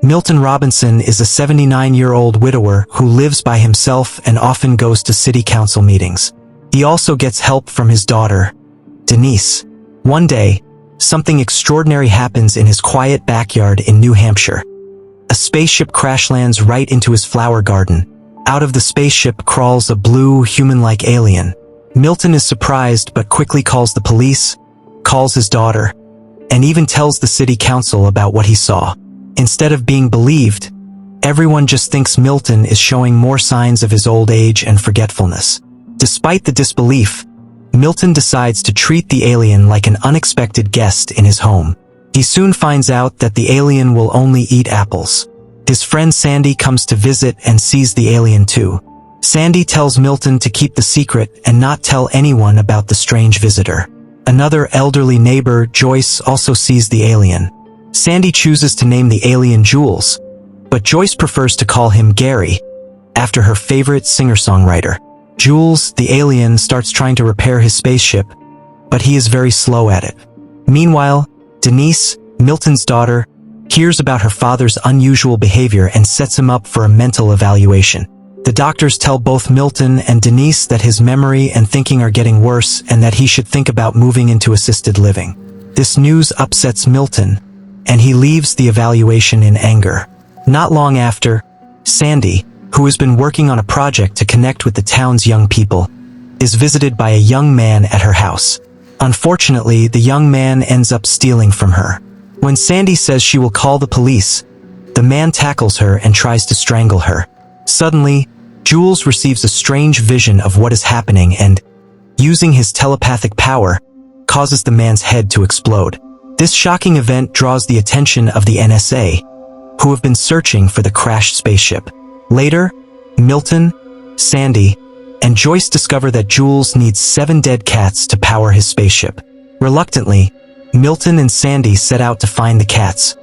Milton Robinson is a 79-year-old widower who lives by himself and often goes to city council meetings. He also gets help from his daughter, Denise. One day, something extraordinary happens in his quiet backyard in New Hampshire. A spaceship crash lands right into his flower garden. Out of the spaceship crawls a blue, human-like alien. Milton is surprised but quickly calls the police, calls his daughter, and even tells the city council about what he saw. Instead of being believed, everyone just thinks Milton is showing more signs of his old age and forgetfulness. Despite the disbelief, Milton decides to treat the alien like an unexpected guest in his home. He soon finds out that the alien will only eat apples. His friend Sandy comes to visit and sees the alien too. Sandy tells Milton to keep the secret and not tell anyone about the strange visitor. Another elderly neighbor, Joyce, also sees the alien. Sandy chooses to name the alien Jules, but Joyce prefers to call him Gary, after her favorite singer-songwriter. Jules, the alien, starts trying to repair his spaceship, but he is very slow at it. Meanwhile, Denise, Milton's daughter, hears about her father's unusual behavior and sets him up for a mental evaluation. The doctors tell both Milton and Denise that his memory and thinking are getting worse and that he should think about moving into assisted living. This news upsets Milton, and he leaves the evaluation in anger. Not long after, Sandy, who has been working on a project to connect with the town's young people, is visited by a young man at her house. Unfortunately, the young man ends up stealing from her. When Sandy says she will call the police, the man tackles her and tries to strangle her. Suddenly, Jules receives a strange vision of what is happening and, using his telepathic power, causes the man's head to explode. This shocking event draws the attention of the NSA, who have been searching for the crashed spaceship. Later, Milton, Sandy, and Joyce discover that Jules needs 7 dead cats to power his spaceship. Reluctantly, Milton and Sandy set out to find the cats,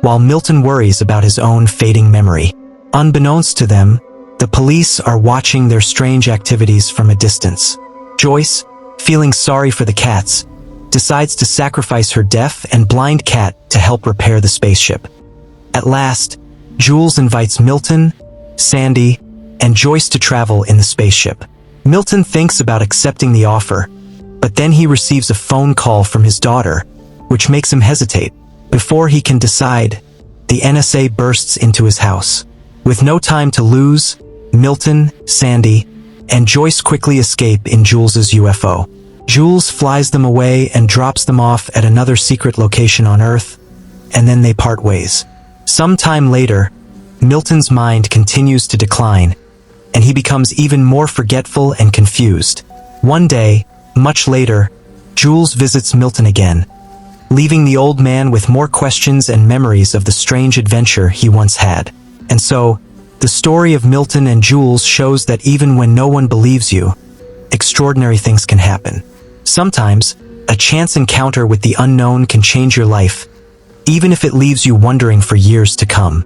while Milton worries about his own fading memory. Unbeknownst to them, the police are watching their strange activities from a distance. Joyce, feeling sorry for the cats, decides to sacrifice her deaf and blind cat to help repair the spaceship. At last, Jules invites Milton, Sandy, and Joyce to travel in the spaceship. Milton thinks about accepting the offer, but then he receives a phone call from his daughter, which makes him hesitate. Before he can decide, the NSA bursts into his house. With no time to lose, Milton, Sandy, and Joyce quickly escape in Jules's UFO. Jules flies them away and drops them off at another secret location on Earth, and then they part ways. Some time later, Milton's mind continues to decline, and he becomes even more forgetful and confused. One day, much later, Jules visits Milton again, leaving the old man with more questions and memories of the strange adventure he once had. And so, the story of Milton and Jules shows that even when no one believes you, extraordinary things can happen. Sometimes, a chance encounter with the unknown can change your life, even if it leaves you wondering for years to come.